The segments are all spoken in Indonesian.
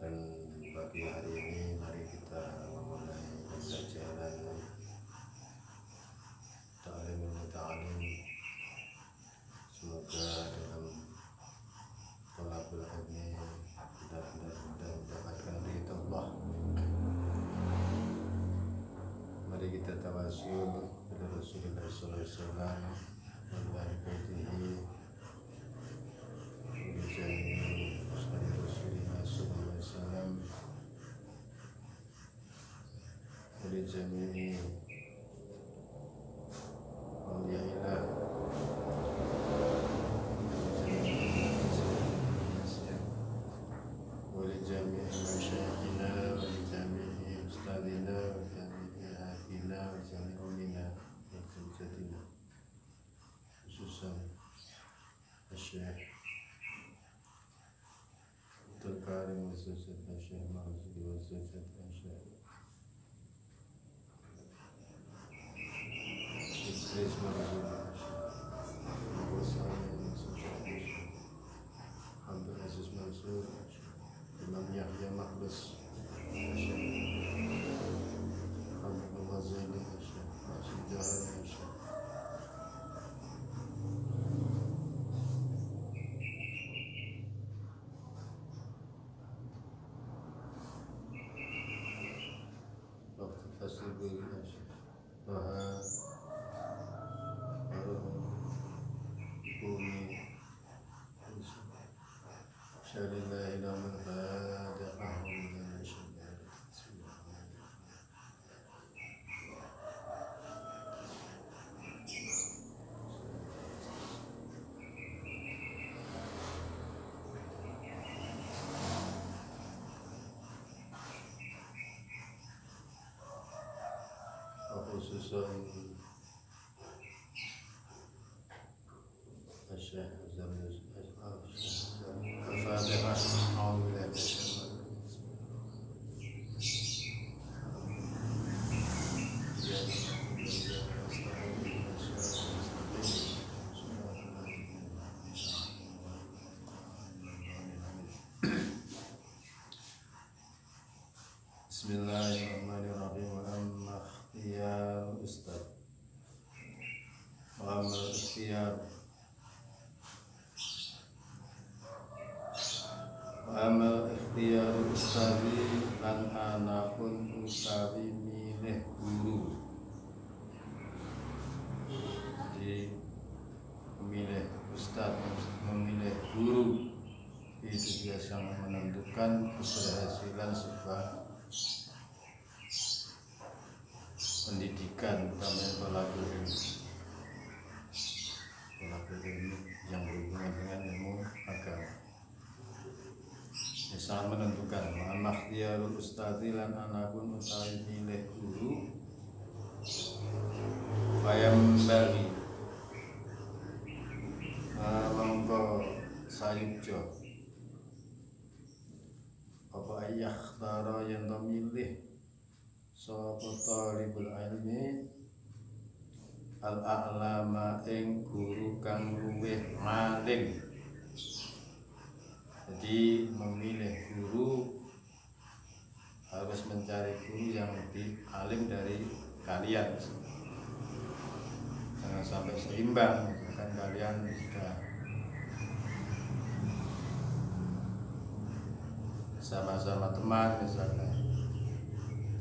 kesempatan pagi hari ini mari kita memulai pembelajaran ta'lim al-muta'alim. Semoga dalam thalabul ilmi benar-benar mendapatkan ridha Allah. Mari kita tawassul pada Rasulullah sallallahu alaihi wasallam wa ali baitihi jami'i awliyaillah wa li jami'i masyayikhina wa li jami'i ustadzina wa jami'i ahadina wa jami'i ulina wa zawjatina, khususan Syekh Abdul Karim wa zawjatna Syekh Marzudi wa zawjatna Syekh Idris Marzudi wa Sami Abdul Aziz Mansur Imam Yahya Makhlus Syekh Abdul Ghazali Syekh Maksud Jahari Syekh Waktu Fasl Buri Syekh Baha Bumi Syarillahi laman fadaqahu min syarri. Khususan Syekh Zamzam Al-Fatihah. A'udzu billahi minasyaitonir Bismillahirrahmanirrahim. Wa amma ikhtiyar ustaz. Wa amma ikhtiyar amal ikhtiyar ustazi lan anapun utawi milih guru. Jadi memilih ustaz, memilih guru itu dia sangat menentukan keberhasilan sebuah pendidikan, utamanya thalabul ilmi yang berhubungan dengan ilmu agama. Sangat menentukan. Makhtiyarul ustadzi lan anapun utawi milih guru bayam bagi mongko sayujo apa ayakhtara yang milih sapa talibul ilmi al-a'lama ing guru kang luwih alim. Jadi memilih guru harus mencari guru yang lebih alim dari kalian. Jangan sampai seimbang, kan kalian sudah sama-sama teman misalnya.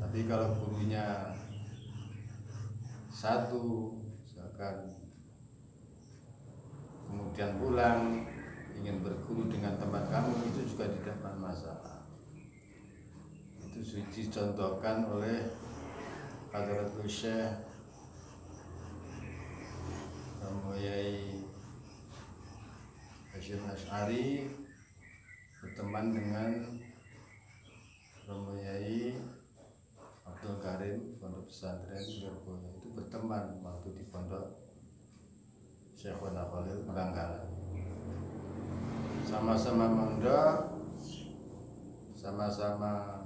Tapi kalau gurunya satu, misalkan kemudian pulang ingin berguru dengan teman kamu, itu juga tidak masalah. Itu sudah dicontohkan oleh Hadratul Syekh Yai Hasyim Asy'ari berteman dengan Yai Abdul Karim pondok pesantren Lirboyo. Itu berteman waktu di pondok Syekhona Khalil Bangkalan. Sama-sama mondok, sama-sama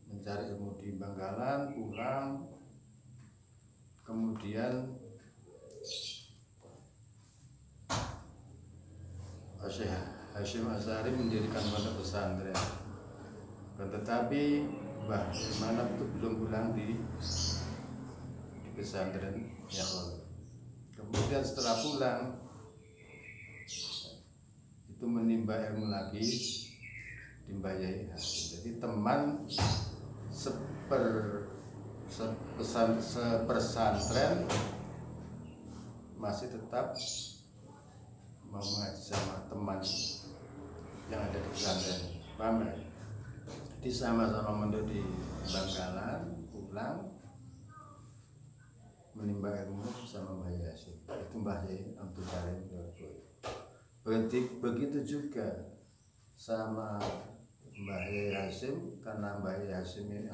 mencari ilmu di Bangkalan, pulang, kemudian Syekh Hasyim Asy'ari mendirikan pondok pesantren. Tetapi Mbah Manap itu belum pulang di pesantren ya. Kemudian setelah pulang itu menimba ilmu lagi di Mbah Yai Hasyim. Jadi teman sepersantren masih tetap mau mengaji sama teman yang ada di pesantren. Paham ya? Jadi sama-sama menduduk di Bangkalan, pulang menimba ilmu sama Mbah Yai Hasyim. Itu Mbah Yai Abdul Karim. Begitu juga sama Mbah Yai Hasyim, karena Mbah Yai Hasyim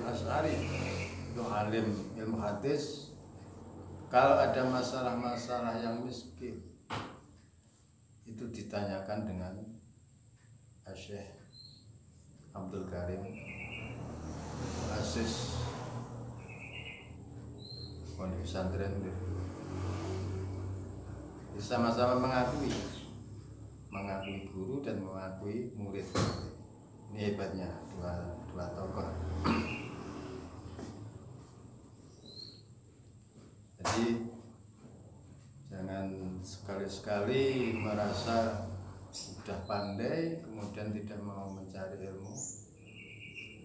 Asy'ari itu alim ilmu hadis. Kalau ada masalah-masalah yang miskin itu ditanyakan dengan Syekh Abdul Karim Asis pondok pesantren itu. Sama-sama mengakui guru dan mengakui murid. Ini hebatnya dua tokoh. Jadi jangan sekali-sekali merasa sudah pandai kemudian tidak mau mencari ilmu.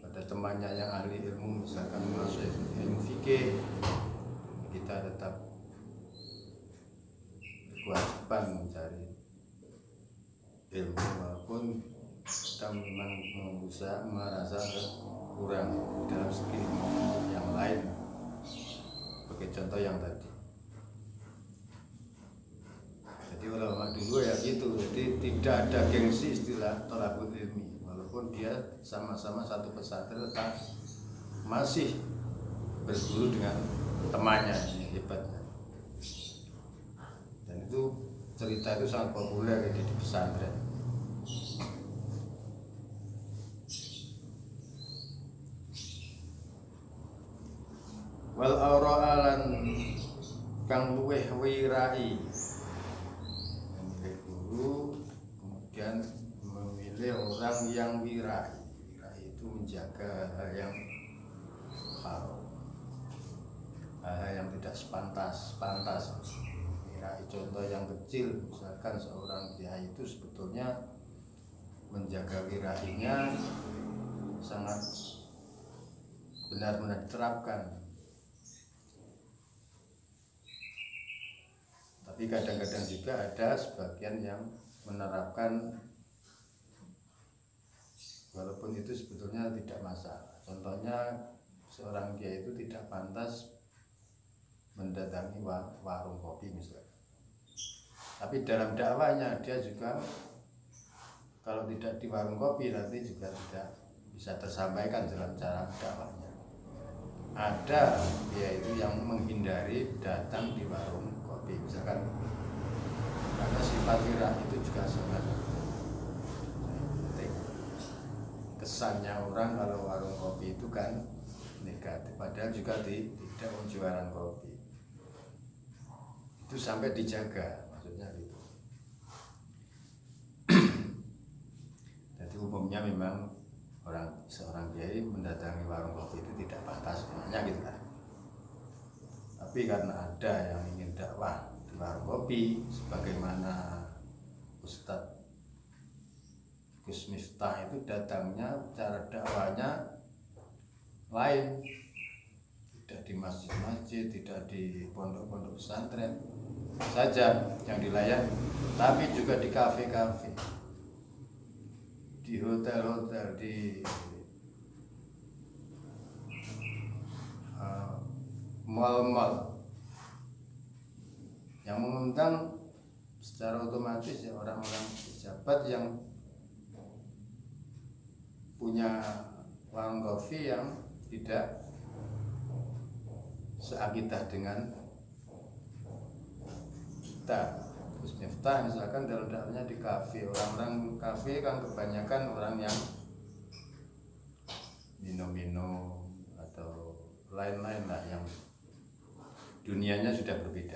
Pada temannya yang ahli ilmu, misalkan masuk ilmu fikih, kita tetap berkewajiban mencari ilmu walaupun kita memang merasa kurang dalam segi yang lain. Sebagai contoh yang tadi. Jadi ulama dulu ya gitu. Jadi tidak ada gengsi istilah thalabul ilmi. Walaupun dia sama-sama satu pesantren tetap masih berguru dengan temannya. Ini hebatnya. Dan itu cerita itu sangat populer di pesantren. Wal aura'alan kang luweh wirai, memilih guru kemudian memilih orang yang wirai. Wirai itu menjaga hal yang haram, hal yang tidak pantas. Wirai contoh yang kecil, misalkan seorang kiai itu sebetulnya menjaga wirainya sangat benar-benar diterapkan. Tapi kadang-kadang juga ada sebagian yang menerapkan walaupun itu sebetulnya tidak masalah. Contohnya seorang kiai itu tidak pantas mendatangi warung kopi misalnya. Tapi dalam dakwahnya dia juga kalau tidak di warung kopi nanti juga tidak bisa tersampaikan dalam cara dakwahnya. Ada kiai itu yang menghindari datang di warung kopi misalkan, karena sifat wirah itu juga sangat penting. Kesannya orang kalau warung kopi itu kan negatif, padahal juga tidak jualan kopi itu sampai dijaga, maksudnya gitu. Jadi umumnya memang seorang kiai mendatangi warung kopi itu tidak pantas, namanya gitu lah. Tapi karena ada yang ingin dakwah di warung kopi, sebagaimana Ustadz Gus Miftah itu datangnya, cara dakwahnya lain, tidak di masjid-masjid, tidak di pondok-pondok pesantren saja yang dilayani, tapi juga di kafe-kafe, di hotel-hotel, di mal-mal yang mengundang secara otomatis ya orang-orang pejabat yang punya warung kopi yang tidak seakidah dengan kita. Gus Miftah misalkan dalam dakwahnya di kafe, orang-orang kafe kan kebanyakan orang yang minum-minum atau lain-lain lah yang dunianya sudah berbeda.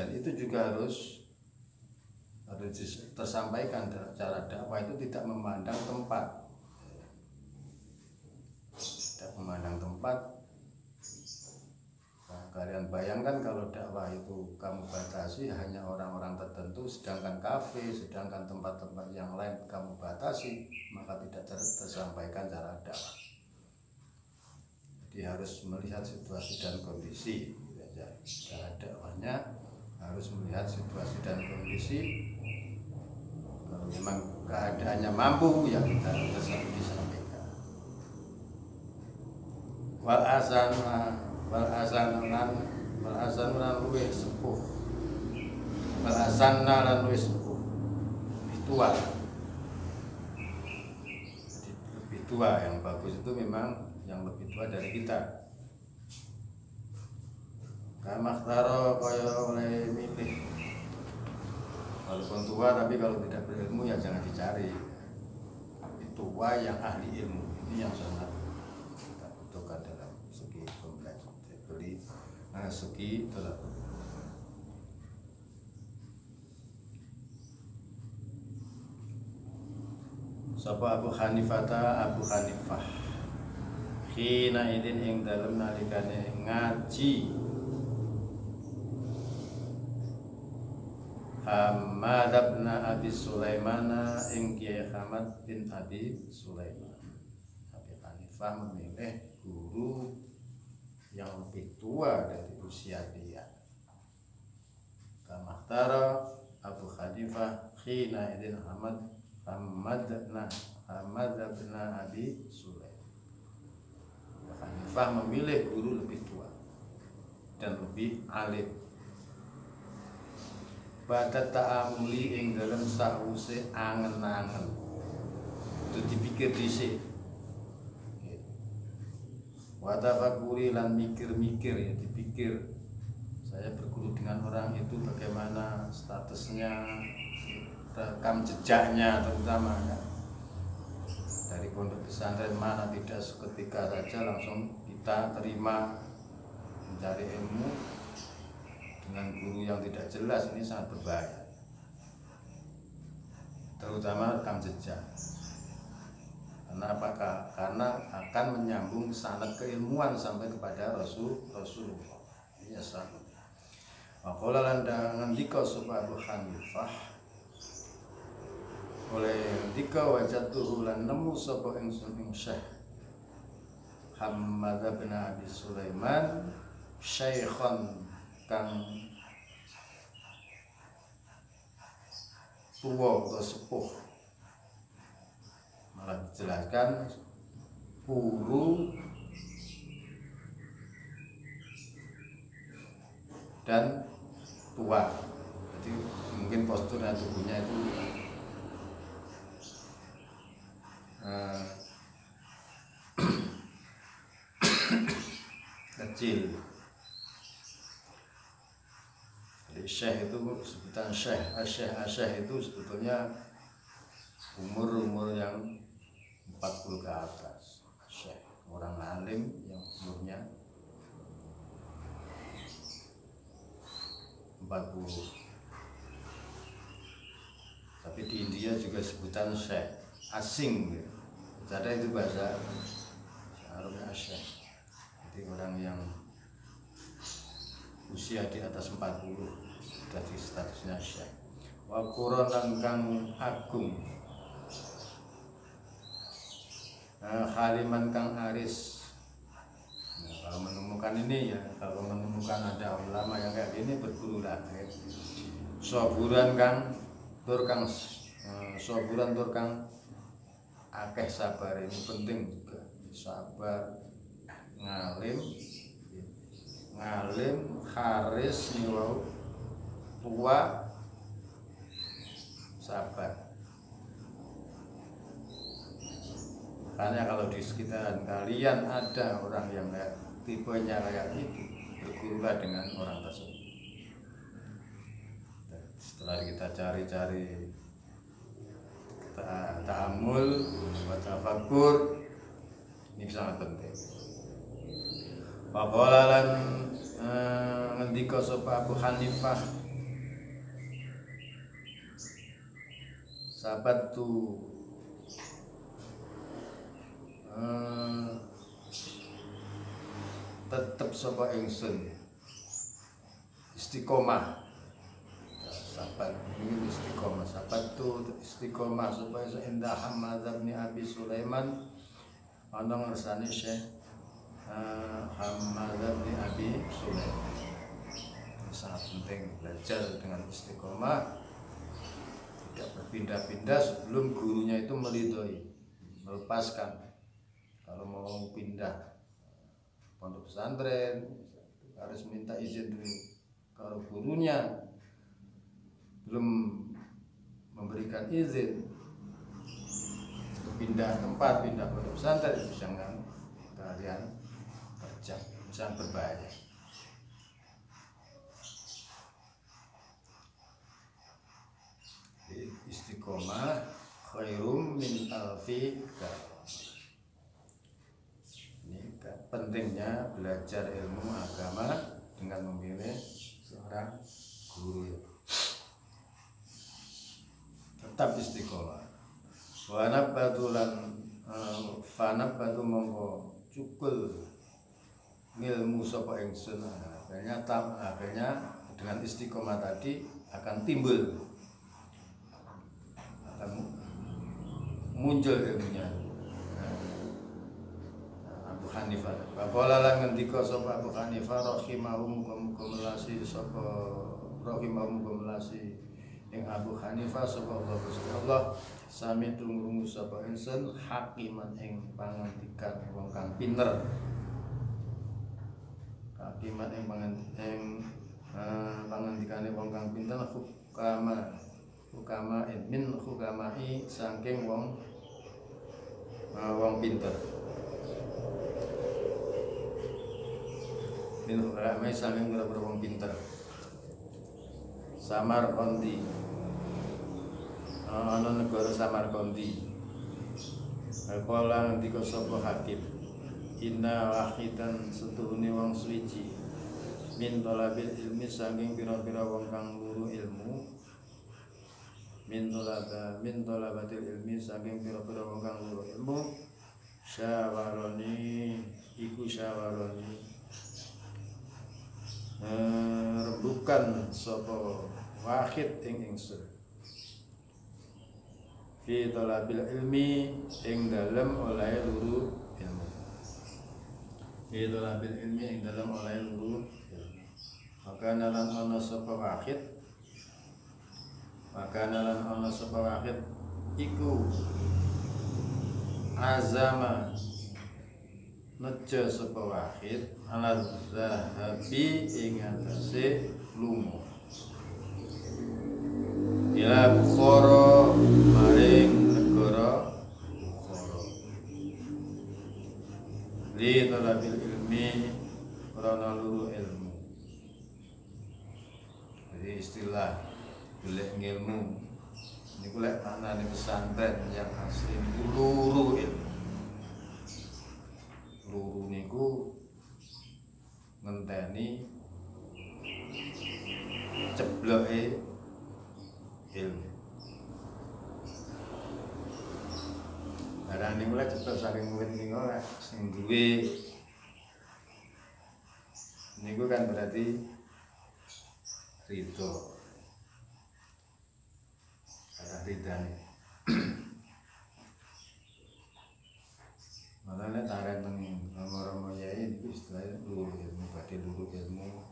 Dan itu juga harus tersampaikan dalam cara dakwah itu tidak memandang tempat. Tidak memandang tempat. Nah, kalian bayangkan kalau dakwah itu kamu batasi hanya orang-orang tertentu, sedangkan kafe, sedangkan tempat-tempat yang lain kamu batasi, maka tidak tersampaikan cara dakwah. Jadi harus melihat situasi dan kondisi. Cara dakwahnya harus melihat situasi dan kondisi. Kalau memang keadaannya mampu, yang kita disampaikan. Wal azan lan luwih sepuh. Wal azanna lan luwih sepuh. Lebih tua. Jadi lebih tua yang bagus itu memang yang lebih tua dari kita. Kamakhtaro kaya oleh milih. Walaupun tua tapi kalau tidak berilmu ya jangan dicari. Tapi tua yang ahli ilmu ini yang sangat kita butuhkan dalam segi pembelajaran, segi dalam sapa Abu Hanifah khina idin ing dalem nalikane ngaji Hamad bin Abi Sulaimana ing Kiai Hamad bin Abi Sulaiman. Abu Hanifah memilih guru yang lebih tua dari usia dia. Kamakhtara Abu Hanifah khina idin Hamad bin Abi Sulaiman. Abu Hanifah memilih guru lebih tua dan lebih alim. Pada ta'amuli ing dalam sause angen-angen itu dipikir dhisik. Wa tafakuri lan mikir-mikir ya dipikir. Saya berguru dengan orang itu bagaimana statusnya, rekam jejaknya terutama ya. Dari pondok pesantren mana tidak seketika saja langsung kita terima mencari ilmu dengan guru yang tidak jelas, ini sangat berbahaya, terutama rekam jejak. Karena apakah? Karena akan menyambung sanad keilmuan sampai kepada Rasulullah. Ini asal. Maqala lan ngendika sapa Abu Hanifah oleh ndika wajatuhu lan nemu sapa ingsun ing Syekh Hamad bin Abi Sulaiman syaikhan kang tua atau sepuh, malah dijelaskan guru dan tua. Jadi mungkin posturnya tubuhnya itu kecil. Jadi syekh itu sebutan syekh itu sebetulnya umur yang 40 ke atas. Syekh orang alim yang umurnya 40. Tapi di India juga sebutan syekh asing gitu. Ada itu bahasa Arabnya syekh. Jadi orang yang usia di atas 40 dari statusnya syekh. Wa Qur'an kang agung, haliman kang aris. Nah, kalau menemukan ini ya, kalau menemukan ada ulama yang kayak gini bergurulah. Soburan kang tur kang akeh sabar, ini penting juga. Sabar, ngalim, haris, niwau, tua, sabar. Makanya kalau di sekitaran kalian ada orang yang kayak tipenya kayak itu, bergurulah dengan orang tersebut. Dan setelah kita cari-cari, kita ta'amul, tafakur, ini sangat penting. Faqala lan ngendika sapa Abu Hanifah sabatu tetep sapa ingsun istiqomah. Sabat ini istiqomah, sabatu istiqomah supaya indah Hamad bin Abi Sulaiman ana ngersane Syekh Hamad bin Abi Sulaiman. Sangat penting belajar dengan istiqomah, tidak berpindah-pindah sebelum gurunya itu meridhoi, melepaskan. Kalau mau pindah pondok pesantren harus minta izin dulu. Kalau gurunya belum memberikan izin untuk pindah tempat, pindah pondok pesantren, itu jangan kalian kerja, sangat berbahaya. Istiqomah khairum min alfi kalam. Ini pentingnya belajar ilmu agama dengan memilih seorang guru. Tetap istiqomah. Wa nabatulan fanabatu mongko cukul ngilmu sapa ingsun. Akhirnya dengan istiqomah tadi akan timbul, akan muncul ilmunya. Abu Hanifah. Faqala lan ngendika sapa Abu Hanifah rahimahum kumulasi sapa rahimahum kumulasi yang Abu Hanifah sapa Allah sami tungrungu sapa ingsun hakiman ing pangandikan wong kang pinter. Hakiman ing pangandikane wong kang pinter hukama min hukamai saking wong pinter. Min hukamai saking wong pinter. Samarqandi, ana negara Samarqandi. Kala ngendika sapa hakim, inna wahidan setuhune wong suci min talabil ilmi saking pira-pira wong kang luru ilmu, min talabatil ilmi saking pira-pira wong kang luru ilmu, syawaroni iku syawaroni rembukan sapa wahid ing ingsun fi talabil ilmi ing dalem oleh luru ilmu, fi talabil ilmi ing dalem oleh luru ilmu. Maka nalan ana sapa wahid, iku azama neja sapa wahid ala zahabi ing atase lunga ila Bukhara maring negara Bukhara li talabil ilmi krana luru ilmu. Jadi istilah golek ilmu niku lek maknane pesantren yang asli luru ilmu. Luru niku ngenteni cebloke ilmu. Barang niku lek ceblok saking murid niku sing duwe niku kan berarti ridho. Ada ridane. Makanya tarik tentang romo-romo yai itu istilahnya luru ilmu, badhe luru ilmu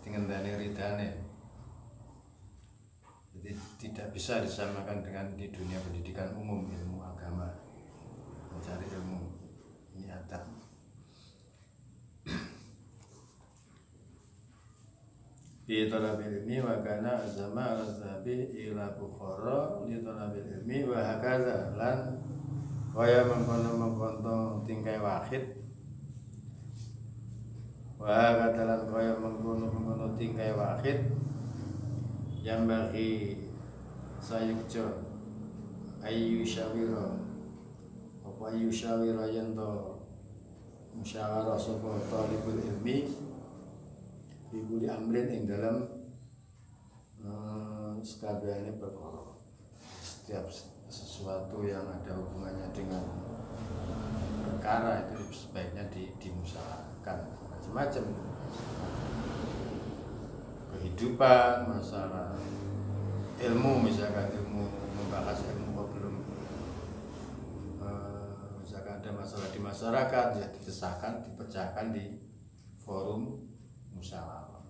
dengan dana ridane. Jadi tidak bisa disamakan dengan di dunia pendidikan umum ilmu agama, mencari ilmu ini adab. Di talabil ilmi wa kana azama al-zabi ila Bukhara li talabil ilmi wa hakaza lan kaya mengkono tingkai wahid wa katalan kaya mengkono tingkai wahid yang bagi sayukjo ayu syawira yang to musyawarah sapa talibul ilmi ibu di amrin ing dalam sekaliannya perkara. Setiap sesuatu yang ada hubungannya dengan perkara itu sebaiknya dimusyawarahkan. Macam-macam kehidupan, masalah ilmu, misalkan ilmu, membahas ilmu belum misalkan ada masalah di masyarakat, ya didesahkan, dipecahkan di forum musyawarah,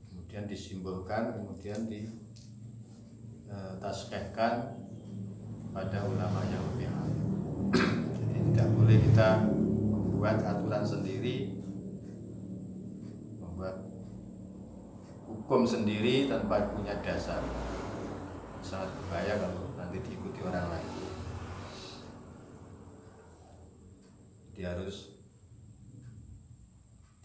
kemudian disimbolkan, kemudian ditaskhihkan pada ulama yang lebih ahli. Jadi tidak boleh kita membuat aturan sendiri, membuat hukum sendiri tanpa punya dasar. Sangat berbahaya kalau nanti diikuti orang lain. Dia harus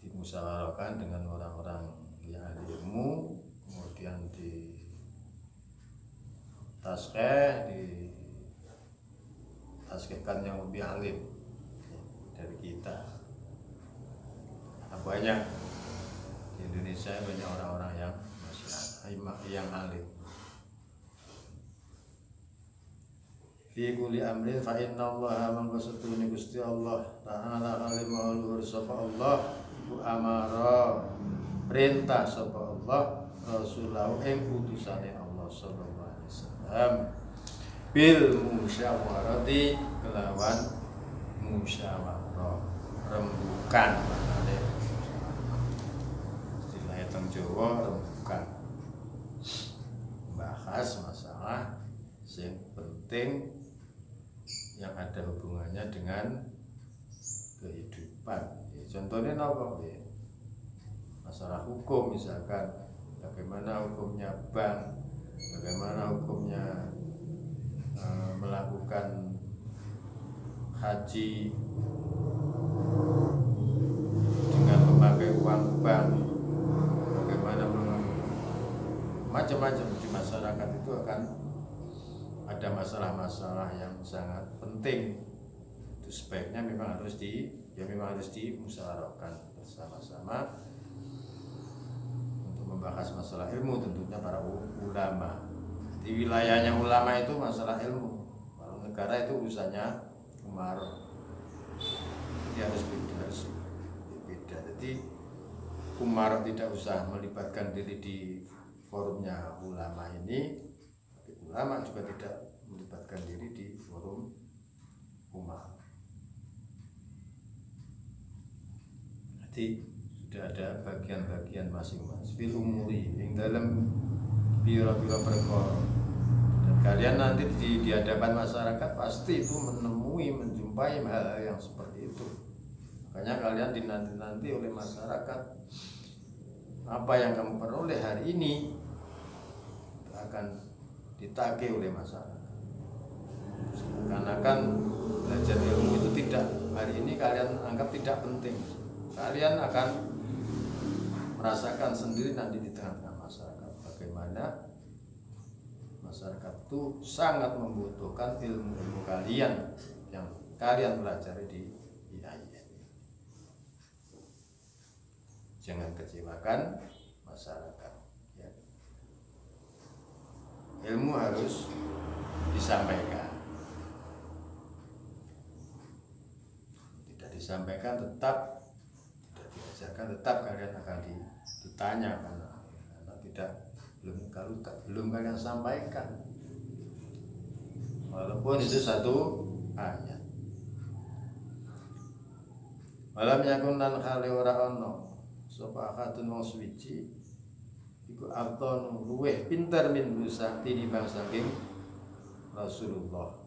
dimusyawarahkan dengan orang-orang yang ahli ilmu, kemudian ditaskhihkan yang lebih alim dari kita. Banyak di Indonesia banyak orang-orang yang alim. Fi kulli amrin fa inna Allah mangkasatuni Gusti Allah ta'ala alim wa luhur sapa Allah iku amara perintah sapa Allah rasulahu ing utusane Allah sallallahu alaihi wasallam bil musyawarati kelawan musyawarah rembukan maknane istilah teng Jawa rembukan bahas masalah yang penting yang ada hubungannya dengan kehidupan. Ya, contohnya apa? Ya, masalah hukum misalkan, bagaimana hukumnya bank, bagaimana hukumnya melakukan haji dengan memakai uang bank, bagaimana macam-macam di masyarakat itu akan ada masalah-masalah yang sangat penting. Itu sebaiknya memang harus dimusyawarahkan bersama-sama untuk membahas masalah ilmu, tentunya para ulama. Di wilayahnya ulama itu masalah ilmu. Kalau negara itu urusannya umarah. Jadi harus beda. Jadi umarah tidak usah melibatkan diri di forumnya ulama ini. Ulama juga tidak melibatkan diri di forum umat. Jadi sudah ada bagian-bagian masing-masing fil umuri yang dalam biro-biro perkara. Dan kalian nanti di hadapan masyarakat pasti itu menjumpai hal yang seperti itu. Makanya kalian dinanti-nanti oleh masyarakat. Apa yang kamu peroleh hari ini akan ditagih oleh masyarakat. Karena kan belajar ilmu itu tidak hari ini kalian anggap tidak penting. Kalian akan merasakan sendiri nanti di tengah-tengah masyarakat bagaimana masyarakat itu sangat membutuhkan ilmu-ilmu kalian yang kalian pelajari di IAIN. Jangan kecewakan masyarakat. Ilmu harus disampaikan. Tidak disampaikan tetap tidak diajarkan, tetap kalian akan ditanya karena belum kalian sampaikan. Walaupun itu satu ayat. Malam yakun lan khali ora ono sapa akatun wong suci iku artonu luweh pinter min busa tinimbang saking Rasulullah.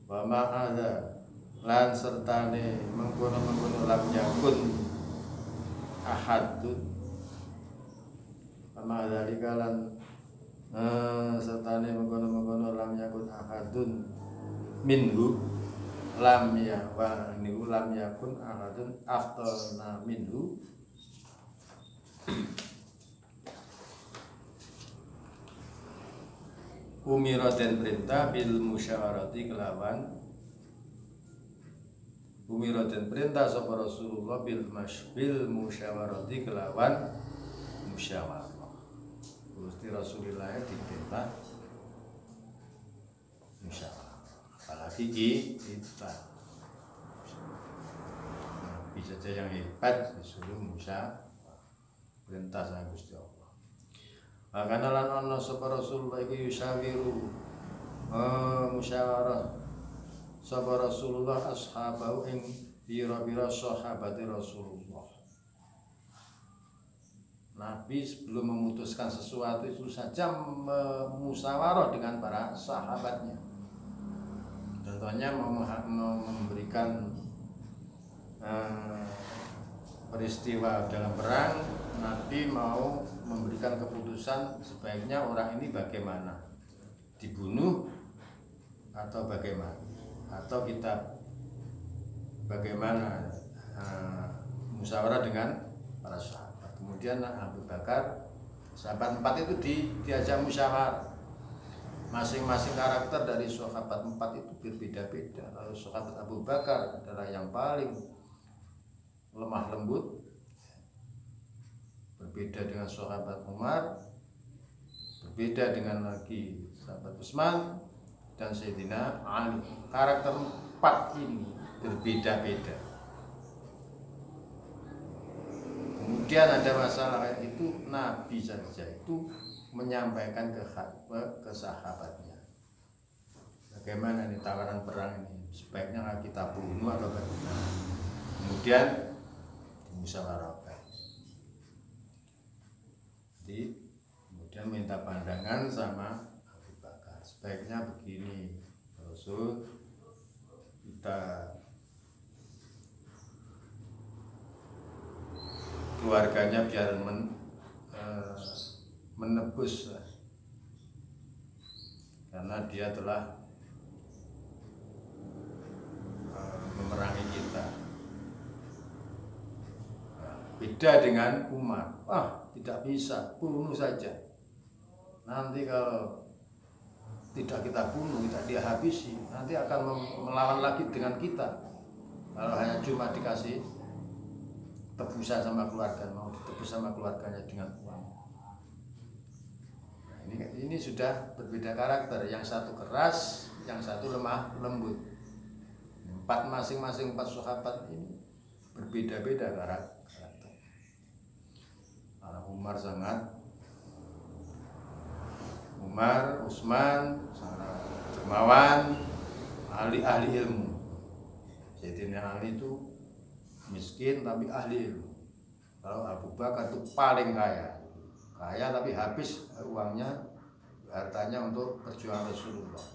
Wa ma'adha lan sertane mengkono-mengkono lam yakun ahadun. Wa ma'adha likalan sertane mengkono-mengkono lam yakun ahadun minhu lam ya wa niku lam yakun ahadun afdalna minhu. Umira dan perintah bil musyawarati kelawan umira dan perintah sapa Rasulullah bil musyawarati kelawan musyawarah. Gusti Rasulillah ditembak musyawarah, apalagi kita bisa saja yang hebat disuruh musyawarah, perintah sang Gusti Allah. Makanya lan ana sapa Rasulullah iku yusawiru musyawarah sapa Rasulullah ashabahu ing pira-pira sahabate Rasulullah. Nabi sebelum memutuskan sesuatu itu saja musyawarah dengan para sahabatnya. Contohnya mau memberikan peristiwa dalam perang, Nabi mau memberikan keputusan sebaiknya orang ini bagaimana, dibunuh atau bagaimana, atau kita bagaimana, musyawarah dengan para sahabat. Kemudian Abu Bakar, sahabat 4 itu diajak musyawarah. Masing-masing karakter dari sahabat 4 itu berbeda-beda. Lalu sahabat Abu Bakar adalah yang paling lemah lembut, berbeda dengan sahabat Umar, berbeda dengan lagi sahabat Utsman dan Sayyidina Ali. Karakter 4 ini berbeda-beda. Kemudian ada masalah itu, Nabi saja itu menyampaikan ke sahabatnya, bagaimana ini tawaran perang ini, sebaiknya kita bunuh atau bagaimana. Kemudian dimusyawarahkan. Jadi kemudian minta pandangan sama Abu Bakar, sebaiknya begini Rasul, kita keluarganya biar menebus lah, karena dia telah memerangi kita. Beda dengan Umar, tidak bisa, bunuh saja. Nanti kalau tidak kita bunuh, tidak dia habisi, nanti akan melawan lagi dengan kita. Kalau hanya cuma dikasih tebusan sama keluarga, mau ditebus sama keluarganya dengan uang. Nah, ini sudah berbeda karakter, yang satu keras, yang satu lemah lembut. 4 masing-masing 4 sahabat ini berbeda-beda karakter. Karena Umar, Utsman sangat dermawan, ahli ilmu. Sayyidina Ali itu miskin tapi ahli ilmu. Kalau Abu Bakar itu paling kaya tapi habis uangnya, hartanya untuk perjuangan Rasulullah.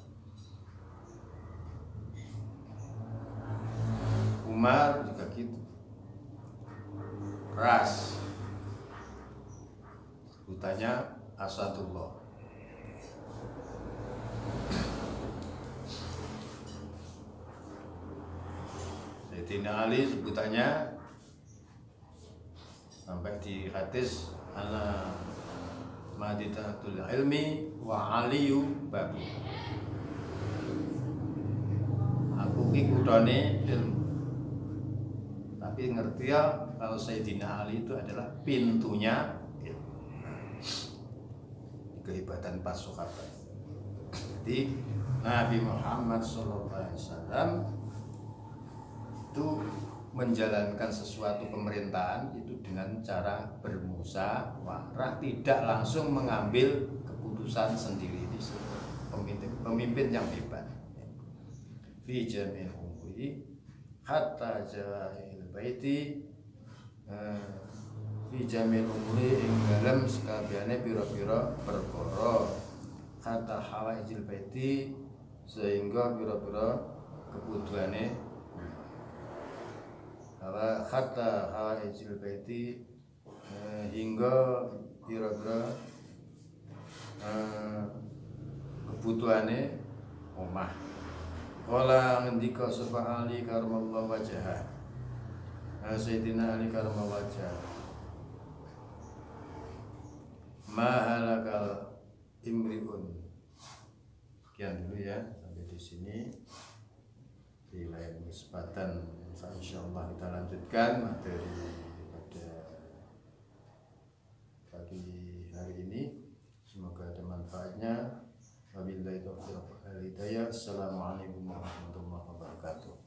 Umar juga gitu, keras, sebutannya Asadullah. Sayyidina Ali sebutannya sampai di hadis ana maditatul ilmi wa aliyu babu, aku ki kudane ilmu, tapi ngerti ya kalau Sayyidina Ali itu adalah pintunya ilmu. Kehebatan pas sahabat. Jadi Nabi Muhammad SAW itu menjalankan sesuatu pemerintahan itu dengan cara bermusyawarah, tidak langsung mengambil keputusan sendiri. Ini pemimpin yang hebat. Fi jamil umuri hatta jahil baiti, fi jamil umuri ing dalem sakabehane pira-pira perkara, hatta hawaijil baiti, sehingga pira-pira kebutuhane kata hawaijil baiti, hingga kira-kira kebutuhane omah. Kala ngendika sapa Ali karramallahu wajhah, Sayyidina Ali karramallahu wajhah, ma halakal imriun. Sekian dulu ya, sampai di sini. Di lain kesempatan insyaallah kita lanjutkan materi pada pagi hari ini. manfaatnya. Wabillahi taufiq wal hidayah. Assalamualaikum warahmatullahi wabarakatuh.